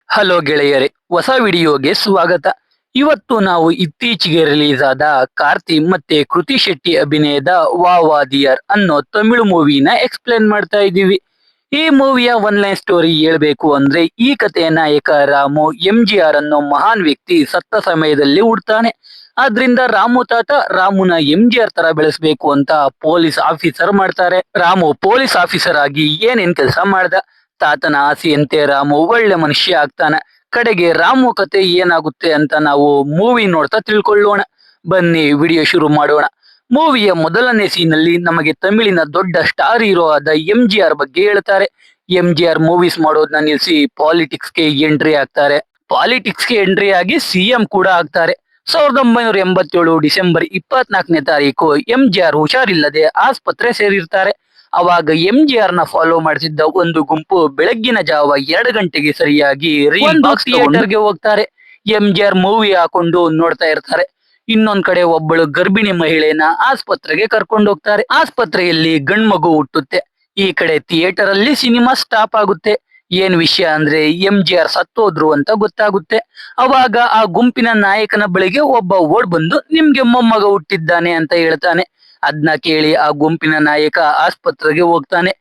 Hello ಗೆಳೆಯರೇ, ಹೊಸ ವಿಡಿಯೋಗೆ ಸ್ವಾಗತ. ಇವತ್ತು ನಾವು ಇತ್ತೀಚೆಗೆ ರಿಲೀಸ್ ಆದ ಕಾರ್ತಿ ಮತ್ತೆ ಕೃತಿ ಶೆಟ್ಟಿ ಅಭಿನಯದ ವಾ ವಾ ದಿಯರ್ ಅನ್ನೋ ತಮಿಳು ಮೂವಿನ ಎಕ್ಸ್ಪ್ಲೇನ್ ಮಾಡ್ತಾ ಇದ್ದೀವಿ. ಈ ಮೂವಿಯ ಒನ್ ಲೈನ್ ಸ್ಟೋರಿ ಹೇಳ್ಬೇಕು ಅಂದ್ರೆ, ಈ ಕಥೆಯ ನಾಯಕ ರಾಮು MGR ಅನ್ನೋ ಮಹಾನ್ ವ್ಯಕ್ತಿ ಸತ್ತ ಸಮಯದಲ್ಲಿ ಹುಡ್ತಾನೆ. ಆದ್ರಿಂದ ರಾಮು ತಾತ ರಾಮುನ MGR ತರ ಬೆಳೆಸ್ಬೇಕು ಅಂತ ಪೊಲೀಸ್ ಆಫೀಸರ್ ಮಾಡ್ತಾರೆ. ರಾಮು ಪೊಲೀಸ್ ಆಫೀಸರ್ ಆಗಿ ಏನೇನ್ ಕೆಲಸ ಮಾಡ್ದ, ತಾತನ ಆಸೆಯಂತೆ ರಾಮು ಒಳ್ಳೆ ಮನುಷ್ಯ ಆಗ್ತಾನ. ಕಡೆಗೆ ರಾಮು ಕತೆ ಏನಾಗುತ್ತೆ ಅಂತ ನಾವು ಮೂವಿ ನೋಡ್ತಾ ತಿಳ್ಕೊಳ್ಳೋಣ. ಬನ್ನಿ ವಿಡಿಯೋ ಶುರು ಮಾಡೋಣ. ಮೂವಿಯ ಮೊದಲನೇ ಸೀನಲ್ಲಿ ನಮಗೆ ತಮಿಳಿನ ದೊಡ್ಡ ಸ್ಟಾರ್ ಹೀರೋ ಆದ MGR ಬಗ್ಗೆ ಹೇಳ್ತಾರೆ. MGR ಮೂವೀಸ್ ಮಾಡೋದನ್ನ ನಿಲ್ಲಿಸಿ ಪಾಲಿಟಿಕ್ಸ್ಗೆ ಎಂಟ್ರಿ ಆಗ್ತಾರೆ. ಪಾಲಿಟಿಕ್ಸ್ಗೆ ಎಂಟ್ರಿ ಆಗಿ CM ಕೂಡ ಆಗ್ತಾರೆ. 1987 ಡಿಸೆಂಬರ್ 24ನೇ ತಾರೀಕು MGR ಹುಷಾರಿಲ್ಲದೆ ಆಸ್ಪತ್ರೆ ಸೇರಿರ್ತಾರೆ. ಅವಾಗ MGR ನ ಫಾಲೋ ಮಾಡ್ತಿದ್ದ ಒಂದು ಗುಂಪು ಬೆಳಗ್ಗಿನ ಜಾವ 2 ಗಂಟೆಗೆ ಸರಿಯಾಗಿ ಥಿಯೇಟರ್ಗೆ ಹೋಗ್ತಾರೆ. MGR ಮೂವಿ ಹಾಕೊಂಡು ನೋಡ್ತಾ ಇರ್ತಾರೆ. ಇನ್ನೊಂದ್ ಕಡೆ ಒಬ್ಬಳು ಗರ್ಭಿಣಿ ಮಹಿಳೆನ ಆಸ್ಪತ್ರೆಗೆ ಕರ್ಕೊಂಡು ಹೋಗ್ತಾರೆ. ಆಸ್ಪತ್ರೆಯಲ್ಲಿ ಗಂಡ್ಮಗು ಹುಟ್ಟುತ್ತೆ. ಈ ಕಡೆ ಥಿಯೇಟರ್ ಅಲ್ಲಿ ಸಿನಿಮಾ ಸ್ಟಾಪ್ ಆಗುತ್ತೆ. ಏನ್ ವಿಷಯ ಅಂದ್ರೆ MGR ಸತ್ತೋದ್ರು ಅಂತ ಗೊತ್ತಾಗುತ್ತೆ. ಅವಾಗ ಆ ಗುಂಪಿನ ನಾಯಕನ ಬಳಿಗೆ ಒಬ್ಬ ಓಡ್ ಬಂದು ನಿಮ್ಗೆ ಮೊಮ್ಮಗ ಹುಟ್ಟಿದ್ದಾನೆ ಅಂತ ಹೇಳ್ತಾನೆ. ಅದ್ನ ಕೇಳಿ ಆ ಗುಂಪಿನ ನಾಯಕ ಆಸ್ಪತ್ರೆಗೆ ಹೋಗ್ತಾನೆ.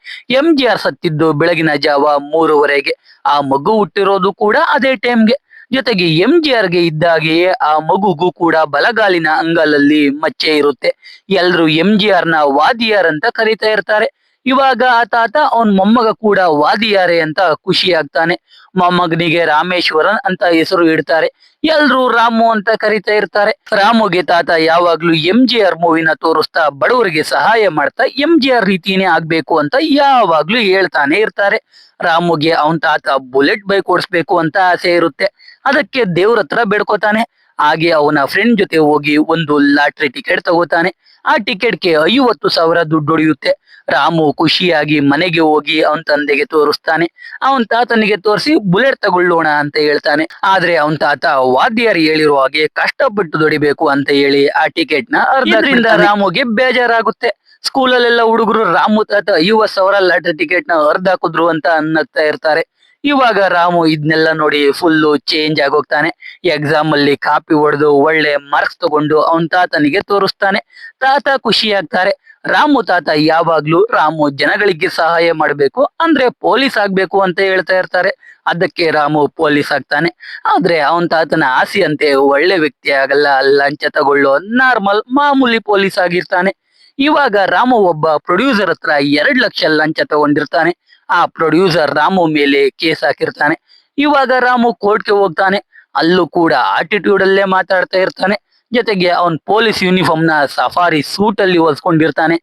MGR ಸತ್ತಿದ್ದು ಬೆಳಗಿನ ಜಾವ 3:30ಗೆ. ಆ ಮಗು ಹುಟ್ಟಿರೋದು ಕೂಡ ಅದೇ ಟೈಮ್ಗೆ. ಜೊತೆಗೆ MGRಗೆ ಇದ್ದಾಗೆಯೇ ಆ ಮಗುಗೂ ಕೂಡ ಬಲಗಾಲಿನ ಅಂಗಾಲಲ್ಲಿ ಮಚ್ಚೆ ಇರುತ್ತೆ. ಎಲ್ರು MGR ನ ವಾದಿಯಾರ್ ಅಂತ ಕರೀತಾ ಇರ್ತಾರೆ. ಇವಾಗ ಆ ತಾತ ಅವನ್ ಮೊಮ್ಮಗ ಕೂಡ ವಾದಿಯಾರೆ ಅಂತ ಖುಷಿ ಆಗ್ತಾನೆ. ಮೊಮ್ಮಗನಿಗೆ ರಾಮೇಶ್ವರನ್ ಅಂತ ಹೆಸರು ಇಡ್ತಾರೆ. ಎಲ್ರು ರಾಮು ಅಂತ ಕರೀತಾ ಇರ್ತಾರೆ. ರಾಮುಗೆ ತಾತ ಯಾವಾಗ್ಲೂ MGR ಮೂವಿನ ತೋರಿಸ್ತಾ ಬಡವರಿಗೆ ಸಹಾಯ ಮಾಡ್ತಾ MGR ರೀತಿನೇ ಆಗ್ಬೇಕು ಅಂತ ಯಾವಾಗ್ಲೂ ಹೇಳ್ತಾನೆ ಇರ್ತಾರೆ. ರಾಮುಗೆ ಅವನ್ ತಾತ ಬುಲೆಟ್ ಬೈಕ್ ಓಡಿಸ್ಬೇಕು ಅಂತ ಆಸೆ ಇರುತ್ತೆ. ಅದಕ್ಕೆ ದೇವ್ರ ಹತ್ರ ಬೇಡ್ಕೋತಾನೆ. ಹಾಗೆ ಅವನ ಫ್ರೆಂಡ್ ಜೊತೆ ಹೋಗಿ ಒಂದು ಲಾಟ್ರಿ ಟಿಕೆಟ್ ತಗೋತಾನೆ. ಆ ಟಿಕೆಟ್ಗೆ 50,000 ದುಡ್ಡು ಹೊಡೆಯುತ್ತೆ. ರಾಮು ಖುಷಿಯಾಗಿ ಮನೆಗೆ ಹೋಗಿ ಅವನ್ ತಂದೆಗೆ ತೋರಿಸ್ತಾನೆ. ಅವನ್ ತಾತನಿಗೆ ತೋರಿಸಿ ಬುಲೆಟ್ ತಗೊಳ್ಳೋಣ ಅಂತ ಹೇಳ್ತಾನೆ. ಆದ್ರೆ ಅವನ್ ತಾತ ವಾದ್ಯಾರಿ ಹೇಳಿರೋ ಹಾಗೆ ಕಷ್ಟಪಟ್ಟು ದುಡಿಬೇಕು ಅಂತ ಹೇಳಿ ಆ ಟಿಕೆಟ್ ನ ಅರ್ಧದಿಂದ ರಾಮುಗೆ ಬೇಜಾರಾಗುತ್ತೆ. ಸ್ಕೂಲಲ್ಲೆಲ್ಲ ಹುಡುಗರು ರಾಮು ತಾತ 50,000 ಲಾಟ್ರಿ ಟಿಕೆಟ್ ನ ಅರ್ಧ ಹಾಕಿದ್ರು ಅಂತ ಅನ್ನಕ್ತಾ ಇರ್ತಾರೆ. ಇವಾಗ ರಾಮು ಇದನ್ನೆಲ್ಲ ನೋಡಿ ಫುಲ್ಲು ಚೇಂಜ್ ಆಗೋಗ್ತಾನೆ. ಎಕ್ಸಾಮ್ ಅಲ್ಲಿ ಕಾಪಿ ಹೊಡೆದು ಒಳ್ಳೆ ಮಾರ್ಕ್ಸ್ ತಗೊಂಡು ಅವನ್ ತಾತನಿಗೆ ತೋರಿಸ್ತಾನೆ. ತಾತ ಖುಷಿ ಆಗ್ತಾರೆ. ರಾಮು ತಾತ ಯಾವಾಗ್ಲೂ ರಾಮು ಜನಗಳಿಗೆ ಸಹಾಯ ಮಾಡ್ಬೇಕು ಅಂದ್ರೆ ಪೊಲೀಸ್ ಆಗ್ಬೇಕು ಅಂತ ಹೇಳ್ತಾ ಇರ್ತಾರೆ. ಅದಕ್ಕೆ ರಾಮು ಪೊಲೀಸ್ ಆಗ್ತಾನೆ. ಆದ್ರೆ ಅವನ್ ತಾತನ ಆಸೆಯಂತೆ ಒಳ್ಳೆ ವ್ಯಕ್ತಿ ಆಗಲ್ಲ, ಲಂಚ ತಗೊಳ್ಳೋ ನಾರ್ಮಲ್ ಮಾಮೂಲಿ ಪೊಲೀಸ್ ಆಗಿರ್ತಾನೆ. ಇವಾಗ ರಾಮು ಒಬ್ಬ ಪ್ರೊಡ್ಯೂಸರ್ ಹತ್ರ 2 ಲಕ್ಷ ಲಂಚ ತಗೊಂಡಿರ್ತಾನೆ. ಆ ಪ್ರೊಡ್ಯೂಸರ್ ರಾಮು ಮೇಲೆ ಕೇಸ್ ಹಾಕಿರ್ತಾನೆ. ಇವಾಗ ರಾಮು ಕೋರ್ಟ್ಗೆ ಹೋಗ್ತಾನೆ. ಅಲ್ಲೂ ಕೂಡ ಆಟಿಟ್ಯೂಡ್ ಅಲ್ಲೇ ಮಾತಾಡ್ತಾ ಇರ್ತಾನೆ. ಜೊತೆಗೆ ಅವನ್ ಪೊಲೀಸ್ ಯೂನಿಫಾರ್ಮ್ ನ ಸಫಾರಿ ಸೂಟ್ ಅಲ್ಲಿ ಹೊಲ್ಸ್ಕೊಂಡಿರ್ತಾನೆ.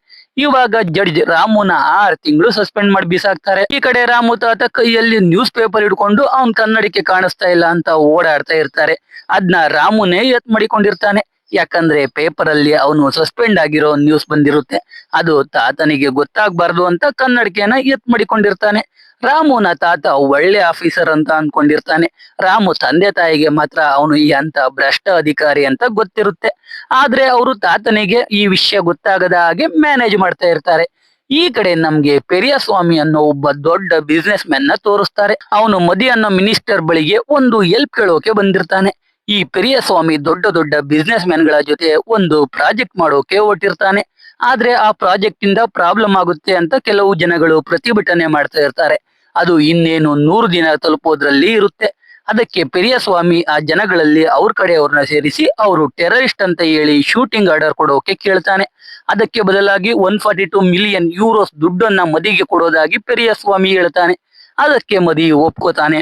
ಇವಾಗ ಜಡ್ಜ್ ರಾಮುನ 6 ತಿಂಗಳು ಸಸ್ಪೆಂಡ್ ಮಾಡಿ ಬಿಸಾಕ್ತಾರೆ. ಈ ಕಡೆ ರಾಮು ತಾತ ಕೈಯಲ್ಲಿ ನ್ಯೂಸ್ ಪೇಪರ್ ಹಿಡ್ಕೊಂಡು ಅವನ್ ಕನ್ನಡಕ್ಕೆ ಕಾಣಿಸ್ತಾ ಇಲ್ಲ ಅಂತ ಓಡಾಡ್ತಾ ಇರ್ತಾರೆ. ಅದ್ನ ರಾಮುನೇ ಎತ್ ಮಾಡಿಕೊಂಡಿರ್ತಾನೆ. ಯಾಕಂದ್ರೆ ಪೇಪರ್ ಅಲ್ಲಿ ಅವನು ಸಸ್ಪೆಂಡ್ ಆಗಿರೋ ನ್ಯೂಸ್ ಬಂದಿರುತ್ತೆ. ಅದು ತಾತನಿಗೆ ಗೊತ್ತಾಗ್ಬಾರ್ದು ಅಂತ ಕನ್ನಡಕೆನ ಎತ್ ಮಾಡಿಕೊಂಡಿರ್ತಾನೆ. ರಾಮುನ ತಾತ ಒಳ್ಳೆ ಆಫೀಸರ್ ಅಂತ ಅನ್ಕೊಂಡಿರ್ತಾನೆ. ರಾಮು ತಂದೆ ತಾಯಿಗೆ ಮಾತ್ರ ಅವನು ಎಂತ ಭ್ರಷ್ಟ ಅಧಿಕಾರಿ ಅಂತ ಗೊತ್ತಿರುತ್ತೆ. ಆದ್ರೆ ಅವರು ತಾತನಿಗೆ ಈ ವಿಷಯ ಗೊತ್ತಾಗದ ಹಾಗೆ ಮ್ಯಾನೇಜ್ ಮಾಡ್ತಾ ಇರ್ತಾರೆ. ಈ ಕಡೆ ನಮ್ಗೆ ಪೆರಿಯಸ್ವಾಮಿ ಅನ್ನೋ ಒಬ್ಬ ದೊಡ್ಡ ಬಿಸ್ನೆಸ್ ಮ್ಯಾನ್ ನ ತೋರಿಸ್ತಾರೆ. ಅವನು ಮದಿ ಅನ್ನೋ ಮಿನಿಸ್ಟರ್ ಬಳಿಗೆ ಒಂದು ಹೆಲ್ಪ್ ಕೇಳೋಕೆ ಬಂದಿರ್ತಾನೆ. ಈ ಪೆರಿಯಸ್ವಾಮಿ ದೊಡ್ಡ ದೊಡ್ಡ ಬಿಸ್ನೆಸ್ ಮ್ಯಾನ್ ಗಳ ಜೊತೆ ಒಂದು ಪ್ರಾಜೆಕ್ಟ್ ಮಾಡೋಕೆ ಹೊರಟಿರ್ತಾನೆ. ಆದ್ರೆ ಆ ಪ್ರಾಜೆಕ್ಟ್ ಇಂದ ಪ್ರಾಬ್ಲಮ್ ಆಗುತ್ತೆ ಅಂತ ಕೆಲವು ಜನಗಳು ಪ್ರತಿಭಟನೆ ಮಾಡ್ತಾ ಇರ್ತಾರೆ. ಅದು ಇನ್ನೇನು 100 ದಿನ ತಲುಪೋದ್ರಲ್ಲಿ ಇರುತ್ತೆ. ಅದಕ್ಕೆ ಪೆರಿಯಸ್ವಾಮಿ ಆ ಜನಗಳಲ್ಲಿ ಅವ್ರ ಕಡೆಯವ್ರನ್ನ ಸೇರಿಸಿ ಅವರು ಟೆರರಿಸ್ಟ್ ಅಂತ ಹೇಳಿ ಶೂಟಿಂಗ್ ಆರ್ಡರ್ ಕೊಡೋಕೆ ಕೇಳ್ತಾನೆ. ಅದಕ್ಕೆ ಬದಲಾಗಿ 142 ಮಿಲಿಯನ್ ಯೂರೋಸ್ ದುಡ್ಡನ್ನ ಮದಿಗೆ ಕೊಡೋದಾಗಿ ಪೆರಿಯಸ್ವಾಮಿ ಹೇಳ್ತಾನೆ. ಅದಕ್ಕೆ ಮದಿ ಒಪ್ಕೋತಾನೆ.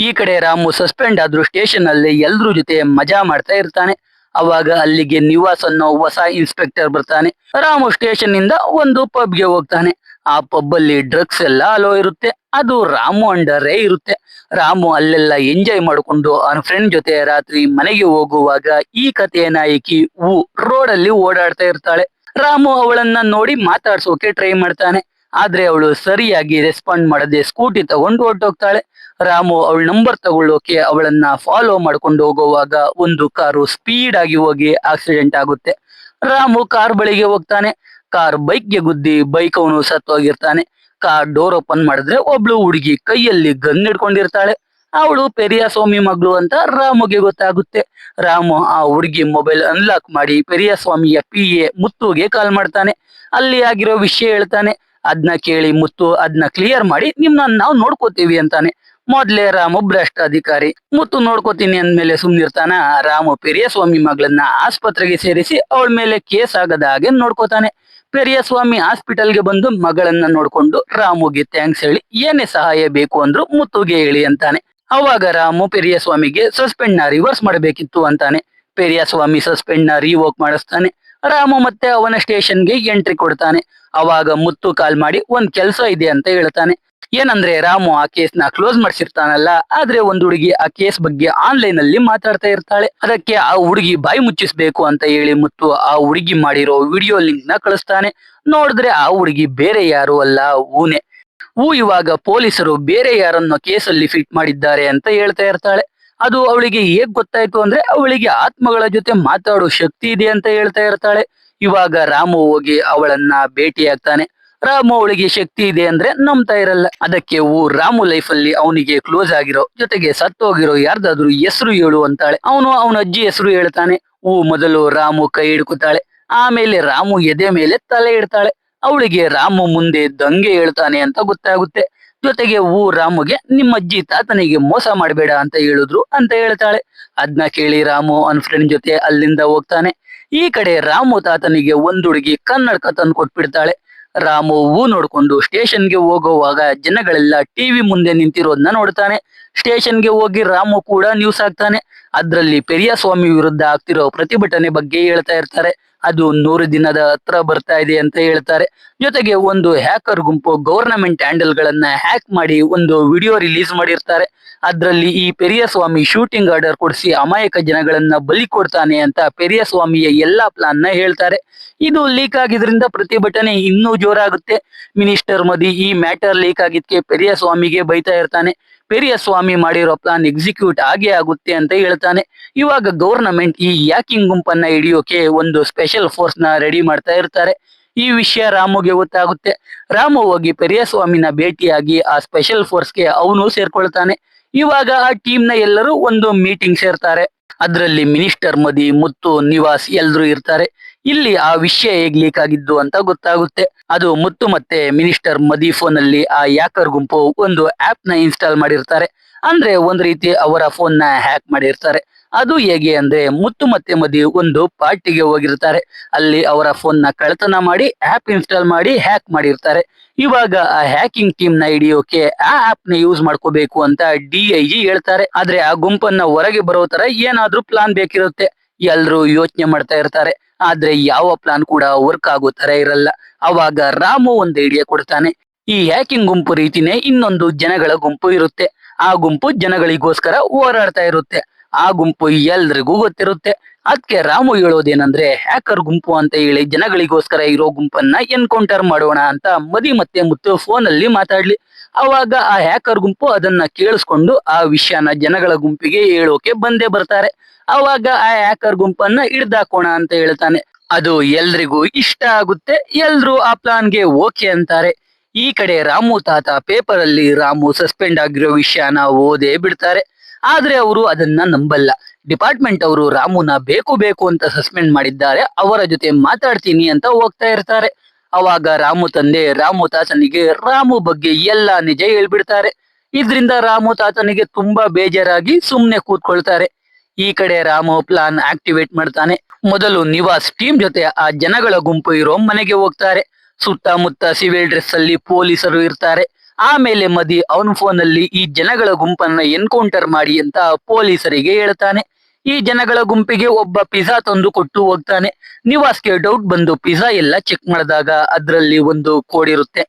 ಈ ಕಡೆ ರಾಮು ಸಸ್ಪೆಂಡ್ ಆದ್ರೂ ಸ್ಟೇಷನ್ ಅಲ್ಲಿ ಎಲ್ರ ಜೊತೆ ಮಜಾ ಮಾಡ್ತಾ ಇರ್ತಾನೆ. ಅವಾಗ ಅಲ್ಲಿಗೆ ನಿವಾಸ್ ಅನ್ನೋ ಹೊಸ ಇನ್ಸ್ಪೆಕ್ಟರ್ ಬರ್ತಾನೆ. ರಾಮು ಸ್ಟೇಷನ್ ಇಂದ ಒಂದು ಪಬ್ಗೆ ಹೋಗ್ತಾನೆ. ಆ ಪಬ್ ಅಲ್ಲಿ ಡ್ರಗ್ಸ್ ಎಲ್ಲ ಅಲೋ ಇರುತ್ತೆ. ಅದು ರಾಮು ಅಂಡರೇ ಇರುತ್ತೆ. ರಾಮು ಅಲ್ಲೆಲ್ಲ ಎಂಜಾಯ್ ಮಾಡಿಕೊಂಡು ಅವನ ಫ್ರೆಂಡ್ ಜೊತೆ ರಾತ್ರಿ ಮನೆಗೆ ಹೋಗುವಾಗ ಈ ಕಥೆಯ ನಾಯಕಿ ರೋಡ್ ಅಲ್ಲಿ ಓಡಾಡ್ತಾ ಇರ್ತಾಳೆ. ರಾಮು ಅವಳನ್ನ ನೋಡಿ ಮಾತಾಡ್ಸೋಕೆ ಟ್ರೈ ಮಾಡ್ತಾನೆ. ಆದ್ರೆ ಅವಳು ಸರಿಯಾಗಿ ರೆಸ್ಪಾಂಡ್ ಮಾಡದೆ ಸ್ಕೂಟಿ ತಗೊಂಡು ಹೊರಟೋಗ್ತಾಳೆ. ರಾಮು ಅವಳ ನಂಬರ್ ತಗೊಳ್ಳೋಕೆ ಅವಳನ್ನ ಫಾಲೋ ಮಾಡ್ಕೊಂಡು ಹೋಗುವಾಗ ಒಂದು ಕಾರು ಸ್ಪೀಡ್ ಆಗಿ ಹೋಗಿ ಆಕ್ಸಿಡೆಂಟ್ ಆಗುತ್ತೆ. ರಾಮು ಕಾರ್ ಬಳಿಗೆ ಹೋಗ್ತಾನೆ. ಕಾರ್ ಬೈಕ್ಗೆ ಗುದ್ದಿ ಬೈಕ್ ಅವನು ಸತ್ತೋಗಿರ್ತಾನೆ. ಕಾರ್ ಡೋರ್ ಓಪನ್ ಮಾಡಿದ್ರೆ ಒಬ್ಳು ಹುಡುಗಿ ಕೈಯಲ್ಲಿ ಗನ್ ಹಿಡ್ಕೊಂಡಿರ್ತಾಳೆ. ಅವಳು ಪೆರಿಯಾಸ್ವಾಮಿ ಮಗಳು ಅಂತ ರಾಮುಗೆ ಗೊತ್ತಾಗುತ್ತೆ. ರಾಮು ಆ ಹುಡುಗಿ ಮೊಬೈಲ್ ಅನ್ಲಾಕ್ ಮಾಡಿ ಪೆರಿಯಾಸ್ವಾಮಿಯ PA ಮುತ್ತುಗೆ ಕಾಲ್ ಮಾಡ್ತಾನೆ. ಅಲ್ಲಿ ಆಗಿರೋ ವಿಷಯ ಹೇಳ್ತಾನೆ. ಅದ್ನ ಕೇಳಿ ಮುತ್ತು ಅದ್ನ ಕ್ಲಿಯರ್ ಮಾಡಿ ನಿಮ್ನ ನಾವು ನೋಡ್ಕೋತೀವಿ ಅಂತಾನೆ. ಮೊದ್ಲೇ ರಾಮು ಭ್ರಷ್ಟ ಅಧಿಕಾರಿ. ಮುತ್ತು ನೋಡ್ಕೋತೀನಿ ಅಂದ್ಮೇಲೆ ಸುಮ್ನಿರ್ತಾನ. ರಾಮು ಪೆರಿಯಾಸ್ವಾಮಿ ಮಗಳನ್ನ ಆಸ್ಪತ್ರೆಗೆ ಸೇರಿಸಿ ಅವಳ ಮೇಲೆ ಕೇಸ್ ಆಗದ ಹಾಗೆ ನೋಡ್ಕೋತಾನೆ. ಪೆರಿಯಾಸ್ವಾಮಿ ಹಾಸ್ಪಿಟಲ್ಗೆ ಬಂದು ಮಗಳನ್ನ ನೋಡ್ಕೊಂಡು ರಾಮುಗೆ ಥ್ಯಾಂಕ್ಸ್ ಹೇಳಿ ಏನೇ ಸಹಾಯ ಬೇಕು ಅಂದ್ರು ಮುತ್ತುಗೆ ಹೇಳಿ ಅಂತಾನೆ. ಅವಾಗ ರಾಮು ಪೆರಿಯಾಸ್ವಾಮಿಗೆ ಸಸ್ಪೆಂಡ್ ನ ರಿವರ್ಸ್ ಮಾಡಬೇಕಿತ್ತು ಅಂತಾನೆ. ಪೆರಿಯಾಸ್ವಾಮಿ ಸಸ್ಪೆಂಡ್ ನ ರಿವೋಕ್ ಮಾಡಿಸ್ತಾನೆ. ರಾಮು ಮತ್ತೆ ಅವನ ಸ್ಟೇಷನ್ಗೆ ಎಂಟ್ರಿ ಕೊಡ್ತಾನೆ. ಅವಾಗ ಮುತ್ತು ಕಾಲ್ ಮಾಡಿ ಒಂದ್ ಕೆಲ್ಸ ಇದೆ ಅಂತ ಹೇಳ್ತಾನೆ. ಏನಂದ್ರೆ ರಾಮು ಆ ಕೇಸ್ ನ ಕ್ಲೋಸ್ ಮಾಡ್ಸಿರ್ತಾನಲ್ಲ, ಆದ್ರೆ ಒಂದ್ ಹುಡುಗಿ ಆ ಕೇಸ್ ಬಗ್ಗೆ ಆನ್ಲೈನ್ ಅಲ್ಲಿ ಮಾತಾಡ್ತಾ ಇರ್ತಾಳೆ. ಅದಕ್ಕೆ ಆ ಹುಡುಗಿ ಬಾಯಿ ಮುಚ್ಚಿಸ್ಬೇಕು ಅಂತ ಹೇಳಿ ಮುತ್ತು ಆ ಹುಡುಗಿ ಮಾಡಿರೋ ವಿಡಿಯೋ ಲಿಂಕ್ ನ ಕಳಿಸ್ತಾನೆ. ನೋಡಿದ್ರೆ ಆ ಹುಡುಗಿ ಬೇರೆ ಯಾರು ಅಲ್ಲ, ಊನೆ. ಇವಾಗ ಪೊಲೀಸರು ಬೇರೆ ಯಾರನ್ನೋ ಕೇಸಲ್ಲಿ ಫಿಟ್ ಮಾಡಿದ್ದಾರೆ ಅಂತ ಹೇಳ್ತಾ ಇರ್ತಾಳೆ. ಅದು ಅವಳಿಗೆ ಹೇಗ್ ಗೊತ್ತಾಯ್ತು ಅಂದ್ರೆ ಅವಳಿಗೆ ಆತ್ಮಗಳ ಜೊತೆ ಮಾತಾಡೋ ಶಕ್ತಿ ಇದೆ ಅಂತ ಹೇಳ್ತಾ ಇರ್ತಾಳೆ. ಇವಾಗ ರಾಮು ಹೋಗಿ ಅವಳನ್ನ ಭೇಟಿ ಆಗ್ತಾನೆ. ರಾಮು ಅವಳಿಗೆ ಶಕ್ತಿ ಇದೆ ಅಂದ್ರೆ ನಂಬ್ತಾ ಇರಲ್ಲ. ಅದಕ್ಕೆ ರಾಮು ಲೈಫ್ ಅಲ್ಲಿ ಅವನಿಗೆ ಕ್ಲೋಸ್ ಆಗಿರೋ ಜೊತೆಗೆ ಸತ್ತೋಗಿರೋ ಯಾರ್ದಾದ್ರೂ ಹೆಸರು ಹೇಳು ಅಂತಾಳೆ. ಅವನು ಅವನ ಅಜ್ಜಿ ಹೆಸರು ಹೇಳ್ತಾನೆ. ಮೊದಲು ರಾಮು ಕೈ ಹಿಡ್ಕೊತಾಳೆ. ಆಮೇಲೆ ರಾಮು ಎದೆ ಮೇಲೆ ತಲೆ ಇಡ್ತಾಳೆ. ಅವಳಿಗೆ ರಾಮು ಮುಂದೆ ದಂಗೆ ಹೇಳ್ತಾನೆ ಅಂತ ಗೊತ್ತಾಗುತ್ತೆ. ಜೊತೆಗೆ ರಾಮುಗೆ ನಿಮ್ಮ ಅಜ್ಜಿ ತಾತನಿಗೆ ಮೋಸ ಮಾಡಬೇಡ ಅಂತ ಹೇಳಿದ್ರು ಅಂತ ಹೇಳ್ತಾಳೆ. ಅದ್ನ ಕೇಳಿ ರಾಮು ಅವನ್ ಫ್ರೆಂಡ್ ಜೊತೆ ಅಲ್ಲಿಂದ ಹೋಗ್ತಾನೆ. ಈ ಕಡೆ ರಾಮು ತಾತನಿಗೆ ಒಂದ್ ಹುಡುಗಿ ಕನ್ನಡಕ ತಂದು ಕೊಟ್ಬಿಡ್ತಾಳೆ. ರಾಮು ನೋಡ್ಕೊಂಡು ಸ್ಟೇಷನ್ಗೆ ಹೋಗುವಾಗ ಜನಗಳೆಲ್ಲ ಟಿವಿ ಮುಂದೆ ನಿಂತಿರೋದನ್ನ ನೋಡ್ತಾನೆ. ಸ್ಟೇಷನ್ಗೆ ಹೋಗಿ ರಾಮು ಕೂಡ ನ್ಯೂಸ್ ಹಾಕ್ತಾನೆ. ಅದ್ರಲ್ಲಿ ಪೆರಿಯಾಸ್ವಾಮಿ ವಿರುದ್ಧ ಆಗ್ತಿರೋ ಪ್ರತಿಭಟನೆ ಬಗ್ಗೆ ಹೇಳ್ತಾ ಇರ್ತಾರೆ. ಅದು 100 ದಿನದ ಹತ್ರ ಬರ್ತಾ ಇದೆ ಅಂತ ಹೇಳ್ತಾರೆ. ಜೊತೆಗೆ ಒಂದು ಹ್ಯಾಕರ್ ಗುಂಪು ಗವರ್ನಮೆಂಟ್ ಹ್ಯಾಂಡಲ್ ಗಳನ್ನ ಹ್ಯಾಕ್ ಮಾಡಿ ಒಂದು ವಿಡಿಯೋ ರಿಲೀಸ್ ಮಾಡಿರ್ತಾರೆ. ಅದ್ರಲ್ಲಿ ಈ ಪೆರಿಯಾಸ್ವಾಮಿ ಶೂಟಿಂಗ್ ಆರ್ಡರ್ ಕೊಡಿಸಿ ಅಮಾಯಕ ಜನಗಳನ್ನ ಬಲಿ ಕೊಡ್ತಾನೆ ಅಂತ ಪೆರಿಯಾಸ್ವಾಮಿಯ ಎಲ್ಲಾ ಪ್ಲಾನ್ ನ ಹೇಳ್ತಾರೆ. ಇದು ಲೀಕ್ ಆಗಿದ್ರಿಂದ ಪ್ರತಿಭಟನೆ ಇನ್ನೂ ಜೋರಾಗುತ್ತೆ. ಮಿನಿಸ್ಟರ್ ಮೋದಿ ಈ ಮ್ಯಾಟರ್ ಲೀಕ್ ಆಗಿದ್ಕೆ ಪೆರಿಯಾಸ್ವಾಮಿಗೆ ಬೈತಾ ಇರ್ತಾನೆ. ಪೆರಿಯಾಸ್ವಾಮಿ ಮಾಡಿರೋ ಪ್ಲಾನ್ ಎಕ್ಸಿಕ್ಯೂಟ್ ಆಗೇ ಆಗುತ್ತೆ ಅಂತ ಹೇಳ್ತಾನೆ. ಇವಾಗ ಗವರ್ನಮೆಂಟ್ ಈ ಹ್ಯಾಕಿಂಗ್ ಗುಂಪನ್ನ ಹಿಡಿಯೋಕೆ ಒಂದು ಸ್ಪೆಷಲ್ ಫೋರ್ಸ್ ನ ರೆಡಿ ಮಾಡ್ತಾ ಇರ್ತಾರೆ. ಈ ವಿಷಯ ರಾಮುಗೆ ಗೊತ್ತಾಗುತ್ತೆ. ರಾಮು ಹೋಗಿ ಪೆರಿಯಾಸ್ವಾಮಿನ ಭೇಟಿಯಾಗಿ ಆ ಸ್ಪೆಷಲ್ ಫೋರ್ಸ್ಗೆ ಅವನು ಸೇರ್ಕೊಳ್ತಾನೆ. ಇವಾಗ ಆ ಟೀಮ್ ನ ಎಲ್ಲರೂ ಒಂದು ಮೀಟಿಂಗ್ ಸೇರ್ತಾರೆ. ಅದ್ರಲ್ಲಿ ಮಿನಿಸ್ಟರ್ ಮೋದಿ, ಮುತ್ತು, ನಿವಾಸ್ ಎಲ್ರು ಇರ್ತಾರೆ. ಇಲ್ಲಿ ಆ ವಿಷಯ ಹೇಗ್ ಲೀಕ್ ಆಗಿದ್ದು ಅಂತ ಗೊತ್ತಾಗುತ್ತೆ. ಅದು ಮುತ್ತು ಮತ್ತೆ ಮಿನಿಸ್ಟರ್ ಮೋದಿ ಫೋನ್ ಅಲ್ಲಿ ಆ ಹ್ಯಾಕರ್ ಗುಂಪು ಒಂದು ಆಪ್ ನ ಇನ್ಸ್ಟಾಲ್ ಮಾಡಿರ್ತಾರೆ. ಅಂದ್ರೆ ಒಂದ್ ರೀತಿ ಅವರ ಫೋನ್ ನ ಹ್ಯಾಕ್ ಮಾಡಿರ್ತಾರೆ. ಅದು ಹೇಗೆ ಅಂದ್ರೆ ಮುತ್ತು ಮತ್ತೆ ಮೋದಿ ಒಂದು ಪಾರ್ಟಿಗೆ ಹೋಗಿರ್ತಾರೆ. ಅಲ್ಲಿ ಅವರ ಫೋನ್ ನ ಕಳ್ಳತನ ಮಾಡಿ ಆಪ್ ಇನ್ಸ್ಟಾಲ್ ಮಾಡಿ ಹ್ಯಾಕ್ ಮಾಡಿರ್ತಾರೆ. ಇವಾಗ ಆ ಹ್ಯಾಕಿಂಗ್ ಟೀಮ್ ನ ಹಿಡಿಯೋಕೆ ಆ ಆಪ್ ನ ಯೂಸ್ ಮಾಡ್ಕೋಬೇಕು ಅಂತ DIG ಹೇಳ್ತಾರೆ. ಆದ್ರೆ ಆ ಗುಂಪನ್ನ ಹೊರಗೆ ಬರೋ ತರ ಏನಾದ್ರೂ ಪ್ಲಾನ್ ಬೇಕಿರುತ್ತೆ. ಎಲ್ರು ಯೋಚನೆ ಮಾಡ್ತಾ ಇರ್ತಾರೆ. ಆದ್ರೆ ಯಾವ ಪ್ಲಾನ್ ಕೂಡ ವರ್ಕ್ ಆಗೋ ತರ ಇರಲ್ಲ. ಅವಾಗ ರಾಮು ಒಂದು ಐಡಿಯಾ ಕೊಡ್ತಾನೆ. ಈ ಹ್ಯಾಕಿಂಗ್ ಗುಂಪು ರೀತಿನೇ ಇನ್ನೊಂದು ಜನಗಳ ಗುಂಪು ಇರುತ್ತೆ. ಆ ಗುಂಪು ಜನಗಳಿಗೋಸ್ಕರ ಹೋರಾಡ್ತಾ ಇರುತ್ತೆ. ಆ ಗುಂಪು ಎಲ್ರಿಗೂ ಗೊತ್ತಿರುತ್ತೆ. ಅದಕ್ಕೆ ರಾಮು ಹೇಳೋದೇನಂದ್ರೆ ಹ್ಯಾಕರ್ ಗುಂಪು ಅಂತ ಹೇಳಿ ಜನಗಳಿಗೋಸ್ಕರ ಇರೋ ಗುಂಪನ್ನ ಎನ್ಕೌಂಟರ್ ಮಾಡೋಣ ಅಂತ ಮದಿ ಮತ್ತೆ ಮುತ್ತು ಫೋನ್ ಅಲ್ಲಿ ಮಾತಾಡ್ಲಿ. ಅವಾಗ ಆ ಹ್ಯಾಕರ್ ಗುಂಪು ಅದನ್ನ ಕೇಳಿಸ್ಕೊಂಡು ಆ ವಿಷಯನ ಜನಗಳ ಗುಂಪಿಗೆ ಹೇಳೋಕೆ ಬಂದೇ ಬರ್ತಾರೆ. ಅವಾಗ ಆ ಹ್ಯಾಕರ್ ಗುಂಪನ್ನ ಹಿಡ್ದಾಕೋಣ ಅಂತ ಹೇಳ್ತಾನೆ. ಅದು ಎಲ್ರಿಗೂ ಇಷ್ಟ ಆಗುತ್ತೆ. ಎಲ್ರು ಆ ಪ್ಲಾನ್ಗೆ ಓಕೆ ಅಂತಾರೆ. ಈ ಕಡೆ ರಾಮು ತಾತ ಪೇಪರ್ ಅಲ್ಲಿ ರಾಮು ಸಸ್ಪೆಂಡ್ ಆಗಿರೋ ವಿಷಯನ ಓದೇ ಬಿಡ್ತಾರೆ. ಆದ್ರೆ ಅವರು ಅದನ್ನ ನಂಬಲ್ಲ. ಡಿಪಾರ್ಟ್ಮೆಂಟ್ ಅವರು ರಾಮುನ ಬೇಕು ಬೇಕು ಅಂತ ಸಸ್ಪೆಂಡ್ ಮಾಡಿದ್ದಾರೆ, ಅವರ ಜೊತೆ ಮಾತಾಡ್ತೀನಿ ಅಂತ ಹೋಗ್ತಾ ಇರ್ತಾರೆ. ಅವಾಗ ರಾಮು ತಂದೆ ರಾಮು ತಾತನಿಗೆ ರಾಮು ಬಗ್ಗೆ ಎಲ್ಲಾ ನಿಜ ಹೇಳ್ಬಿಡ್ತಾರೆ. ಇದ್ರಿಂದ ರಾಮು ತಾತನಿಗೆ ತುಂಬಾ ಬೇಜಾರಾಗಿ ಸುಮ್ನೆ ಕೂತ್ಕೊಳ್ತಾರೆ. ಈ ಕಡೆ ರಾಮು ಪ್ಲಾನ್ ಆಕ್ಟಿವೇಟ್ ಮಾಡ್ತಾನೆ. ಮೊದಲು ನಿವಾಸ್ ಟೀಮ್ ಜೊತೆ ಆ ಜನಗಳ ಗುಂಪು ಇರೋ ಮನೆಗೆ ಹೋಗ್ತಾರೆ. ಸುತ್ತಮುತ್ತ ಸಿವಿಲ್ ಡ್ರೆಸ್ ಅಲ್ಲಿ ಪೊಲೀಸರು ಇರ್ತಾರೆ. ಆಮೇಲೆ ಮದಿ ಅವನ ಫೋನ್ ಅಲ್ಲಿ ಈ ಜನಗಳ ಗುಂಪನ್ನ ಎನ್ಕೌಂಟರ್ ಮಾಡಿ ಅಂತ ಪೊಲೀಸರಿಗೆ ಹೇಳ್ತಾನೆ. ಈ ಜನಗಳ ಗುಂಪಿಗೆ ಒಬ್ಬ ಪಿಜ್ಜಾ ತಂದು ಕೊಟ್ಟು ಹೋಗ್ತಾನೆ. ನಿವಾಸ್ಗೆ ಡೌಟ್ ಬಂದು ಪಿಜ್ಜಾ ಎಲ್ಲ ಚೆಕ್ ಮಾಡಿದಾಗ ಅದ್ರಲ್ಲಿ ಒಂದು ಕೋಡ್ ಇರುತ್ತೆ.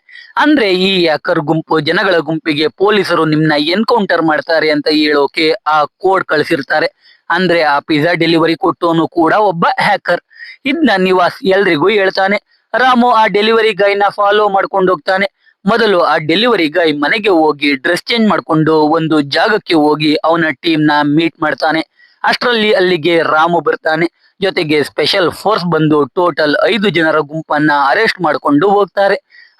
ಅಂದ್ರೆ ಈ ಹ್ಯಾಕರ್ ಗುಂಪು ಜನಗಳ ಗುಂಪಿಗೆ ಪೊಲೀಸರು ನಿಮ್ನ ಎನ್ಕೌಂಟರ್ ಮಾಡ್ತಾರೆ ಅಂತ ಹೇಳೋಕೆ ಆ ಕೋಡ್ ಕಳಿಸಿರ್ತಾರೆ. ಅಂದ್ರೆ ಆ ಪಿಜ್ಜಾ ಡೆಲಿವರಿ ಕೊಟ್ಟವನು ಕೂಡ ಒಬ್ಬ ಹ್ಯಾಕರ್. ಇದನ್ನ ನಿವಾಸ್ ಎಲ್ರಿಗೂ ಹೇಳ್ತಾನೆ. ರಾಮು ಆ ಡೆಲಿವರಿ ಗೈನ ಫಾಲೋ ಮಾಡ್ಕೊಂಡು ಹೋಗ್ತಾನೆ. ಮೊದಲು ಆ ಡೆಲಿವರಿ ಗೈ ಮನೆಗೆ ಹೋಗಿ ಡ್ರೆಸ್ ಚೇಂಜ್ ಮಾಡ್ಕೊಂಡು ಒಂದು ಜಾಗಕ್ಕೆ ಹೋಗಿ ಅವನ ಟೀಮ್ ನ ಮೀಟ್ ಮಾಡ್ತಾನೆ. ಅಷ್ಟರಲ್ಲಿ ಅಲ್ಲಿಗೆ ರಾಮು ಬರ್ತಾನೆ. ಜೊತೆಗೆ ಸ್ಪೆಷಲ್ ಫೋರ್ಸ್ ಬಂದು ಟೋಟಲ್ 5 ಜನರ ಗುಂಪನ್ನ ಅರೆಸ್ಟ್ ಮಾಡ್ಕೊಂಡು ಹೋಗ್ತಾರೆ.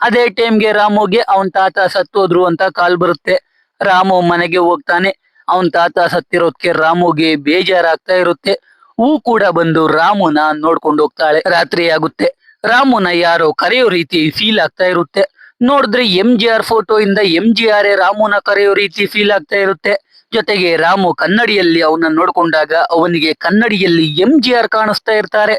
ಅದೇ ಟೈಮ್ಗೆ ರಾಮುಗೆ ಅವನ್ ತಾತ ಸತ್ತೋದ್ರು ಅಂತ ಕಾಲ್ ಬರುತ್ತೆ. ರಾಮು ಮನೆಗೆ ಹೋಗ್ತಾನೆ. ಅವನ್ ತಾತ ಸತ್ತಿರೋದಕ್ಕೆ ರಾಮುಗೆ ಬೇಜಾರಾಗ್ತಾ ಇರುತ್ತೆ. ಹೂ ಕೂಡ ಬಂದು ರಾಮುನ ನೋಡ್ಕೊಂಡು ಹೋಗ್ತಾಳೆ. ರಾತ್ರಿ ಆಗುತ್ತೆ. ರಾಮುನ ಯಾರೋ ಕರೆಯೋ ರೀತಿ ಫೀಲ್ ಆಗ್ತಾ ಇರುತ್ತೆ. ನೋಡಿದ್ರೆ MGR ಫೋಟೋ ಇಂದ MGR ರಾಮುನ ಕರೆಯೋ ರೀತಿ ಫೀಲ್ ಆಗ್ತಾ ಇರುತ್ತೆ. ಜೊತೆಗೆ ರಾಮು ಕನ್ನಡಿಯಲ್ಲಿ ಅವನ್ನ ನೋಡ್ಕೊಂಡಾಗ ಅವನಿಗೆ ಕನ್ನಡಿಯಲ್ಲಿ MGR ಕಾಣಿಸ್ತಾ ಇರ್ತಾರೆ.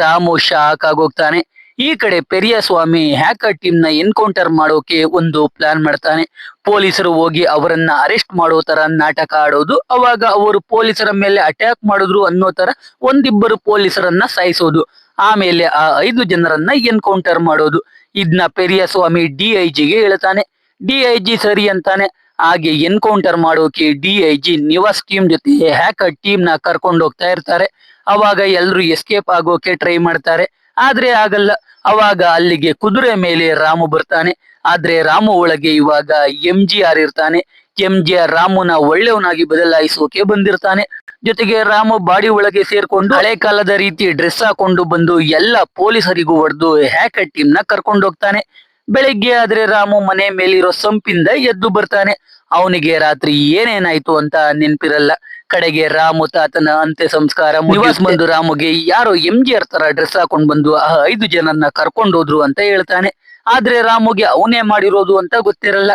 ರಾಮು ಶಾಕ್ ಆಗೋಗ್ತಾನೆ. ಈ ಕಡೆ ಪೆರಿಯಸ್ವಾಮಿ ಹ್ಯಾಕರ್ ಟೀಮ್ ನ ಎನ್ಕೌಂಟರ್ ಮಾಡೋಕೆ ಒಂದು ಪ್ಲಾನ್ ಮಾಡ್ತಾನೆ. ಪೊಲೀಸರು ಹೋಗಿ ಅವರನ್ನ ಅರೆಸ್ಟ್ ಮಾಡೋ ತರ ನಾಟಕ ಆಡೋದು. ಅವಾಗ ಅವರು ಪೊಲೀಸರ ಮೇಲೆ ಅಟ್ಯಾಕ್ ಮಾಡಿದ್ರು ಅನ್ನೋ ತರ ಒಂದಿಬ್ಬರು ಪೊಲೀಸರನ್ನ ಸಾಯಿಸೋದು. ಆಮೇಲೆ ಆ 5 ಜನರನ್ನ ಎನ್ಕೌಂಟರ್ ಮಾಡೋದು. ಇದನ್ನ ಪೆರಿಯಸ್ವಾಮಿ DIGಗೆ ಹೇಳ್ತಾನೆ. DIG ಸರಿ ಅಂತಾನೆ. ಹಾಗೆ ಎನ್ಕೌಂಟರ್ ಮಾಡೋಕೆ DIG ನಿವಾಸ್ ಟೀಮ್ ಜೊತೆ ಹ್ಯಾಕರ್ ಟೀಮ್ ನ ಕರ್ಕೊಂಡು ಹೋಗ್ತಾ ಇರ್ತಾರೆ. ಅವಾಗ ಎಲ್ರು ಎಸ್ಕೇಪ್ ಆಗೋಕೆ ಟ್ರೈ ಮಾಡ್ತಾರೆ. ಆದ್ರೆ ಆಗಲ್ಲ. ಅವಾಗ ಅಲ್ಲಿಗೆ ಕುದುರೆ ಮೇಲೆ ರಾಮು ಬರ್ತಾನೆ. ಆದ್ರೆ ರಾಮು ಒಳಗೆ ಇವಾಗ MGR ಇರ್ತಾನೆ. MGR ರಾಮುನ ಒಳ್ಳೆಯವನಾಗಿ ಬದಲಾಯಿಸೋಕೆ ಬಂದಿರ್ತಾನೆ. ಜೊತೆಗೆ ರಾಮು ಬಾಡಿ ಒಳಗೆ ಸೇರ್ಕೊಂಡು ಹಳೆ ಕಾಲದ ರೀತಿ ಡ್ರೆಸ್ ಹಾಕೊಂಡು ಬಂದು ಎಲ್ಲ ಪೊಲೀಸರಿಗೂ ಹೊಡೆದು ಹ್ಯಾಕರ್ ಟೀಮ್ ನ ಕರ್ಕೊಂಡು ಹೋಗ್ತಾನೆ. ಬೆಳಿಗ್ಗೆ ಆದ್ರೆ ರಾಮು ಮನೆ ಮೇಲಿರೋ ಸಂಪಿಂದ ಎದ್ದು ಬರ್ತಾನೆ. ಅವನಿಗೆ ರಾತ್ರಿ ಏನೇನಾಯ್ತು ಅಂತ ನೆನ್ಪಿರಲ್ಲ. ಕಡೆಗೆ ರಾಮು ತಾತನ ಅಂತ್ಯ ಸಂಸ್ಕಾರ ನಿವಾಸ್ ಬಂದು ರಾಮುಗೆ ಯಾರೋ MGR ತರ ಡ್ರೆಸ್ ಹಾಕೊಂಡ್ ಬಂದು ಆ 5 ಜನರನ್ನ ಕರ್ಕೊಂಡು ಹೋದ್ರು ಅಂತ ಹೇಳ್ತಾನೆ. ಆದ್ರೆ ರಾಮುಗೆ ಅವನೇ ಮಾಡಿರೋದು ಅಂತ ಗೊತ್ತಿರಲ್ಲ.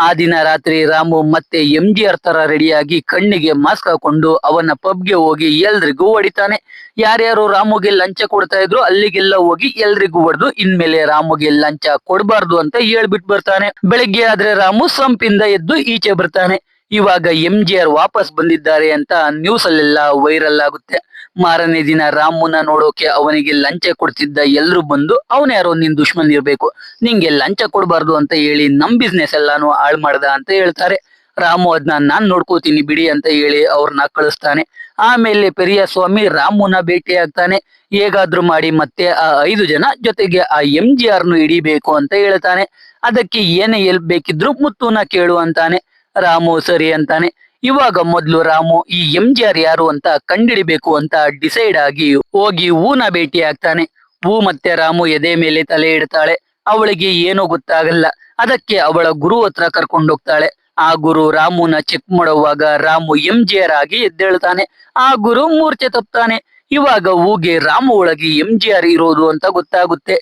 ಆ ದಿನ ರಾತ್ರಿ ರಾಮು ಮತ್ತೆ MGR ತರ ರೆಡಿಯಾಗಿ ಕಣ್ಣಿಗೆ ಮಾಸ್ಕ್ ಹಾಕೊಂಡು ಅವನ ಪಬ್ಗೆ ಹೋಗಿ ಎಲ್ರಿಗೂ ಹೊಡಿತಾನೆ. ಯಾರ್ಯಾರು ರಾಮುಗೆ ಲಂಚ ಕೊಡ್ತಾ ಇದ್ರು ಅಲ್ಲಿಗೆಲ್ಲ ಹೋಗಿ ಎಲ್ರಿಗೂ ಹೊಡೆದು ಇನ್ಮೇಲೆ ರಾಮುಗೆ ಲಂಚ ಕೊಡಬಾರ್ದು ಅಂತ ಹೇಳ್ಬಿಟ್ಟು ಬರ್ತಾನೆ. ಬೆಳಿಗ್ಗೆ ಆದ್ರೆ ರಾಮು ಸಂಪಿಂದ ಎದ್ದು ಈಚೆ ಬರ್ತಾನೆ. ಇವಾಗ MGR ವಾಪಸ್ ಬಂದಿದ್ದಾರೆ ಅಂತ ನ್ಯೂಸ್ ಅಲ್ಲೆಲ್ಲ ವೈರಲ್ ಆಗುತ್ತೆ. ಮಾರನೇ ದಿನ ರಾಮುನ ನೋಡೋಕೆ ಅವನಿಗೆ ಲಂಚ ಕೊಡ್ತಿದ್ದ ಎಲ್ರು ಬಂದು ಅವನ್ಯಾರೋ ನಿನ್ ದುಶ್ಮನ್ ಇರ್ಬೇಕು, ನಿಂಗೆ ಲಂಚ ಕೊಡಬಾರ್ದು ಅಂತ ಹೇಳಿ ನಮ್ ಬಿಸ್ನೆಸ್ ಎಲ್ಲಾನು ಹಾಳು ಮಾಡ್ದ ಅಂತ ಹೇಳ್ತಾರೆ. ರಾಮು ಅದನ್ನ ನಾನ್ ನೋಡ್ಕೋತೀನಿ ಬಿಡಿ ಅಂತ ಹೇಳಿ ಅವ್ರನ್ನ ಕಳಿಸ್ತಾನೆ. ಆಮೇಲೆ ಪೆರಿಯಸ್ವಾಮಿ ರಾಮುನ ಭೇಟಿ ಆಗ್ತಾನೆ. ಹೇಗಾದ್ರೂ ಮಾಡಿ ಮತ್ತೆ ಆ 5 ಜನ ಜೊತೆಗೆ ಆ MGR ನು ಹಿಡಿಬೇಕು ಅಂತ ಹೇಳ್ತಾನೆ. ಅದಕ್ಕೆ ಏನೇ ಹೆಲ್ಪ್ ಬೇಕಿದ್ರು ಮುತ್ತುನ ಕೇಳು ಅಂತಾನೆ. ರಾಮು ಸರಿ ಅಂತಾನೆ. ಇವಾಗ ಮೊದ್ಲು ರಾಮು ಈ MGR ಯಾರು ಅಂತ ಕಂಡಿಡಿಬೇಕು ಅಂತ ಡಿಸೈಡ್ ಆಗಿ ಹೋಗಿ ಹೂನ ಭೇಟಿ ಆಗ್ತಾನೆ. ಹೂ ಮತ್ತೆ ರಾಮು ಎದೆ ಮೇಲೆ ತಲೆ ಇಡ್ತಾಳೆ. ಅವಳಿಗೆ ಏನೋ ಗೊತ್ತಾಗಲ್ಲ. ಅದಕ್ಕೆ ಅವಳ ಗುರು ಹತ್ರ ಕರ್ಕೊಂಡೋಗ್ತಾಳೆ. ಆ ಗುರು ರಾಮುನ ಚೆಕ್ ಮಾಡುವಾಗ ರಾಮು MGR ಆಗಿ ಎದ್ದೇಳ್ತಾನೆ. ಆ ಗುರು ಮೂರ್ಛೆ ತಪ್ತಾನೆ. ಇವಾಗ ಹೂಗೆ ರಾಮು ಒಳಗೆ MGR ಇರೋದು ಅಂತ ಗೊತ್ತಾಗುತ್ತೆ.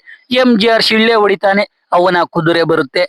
MGR ಶಿಳ್ಳೆ ಹೊಡಿತಾನೆ. ಅವನ ಕುದುರೆ ಬರುತ್ತೆ.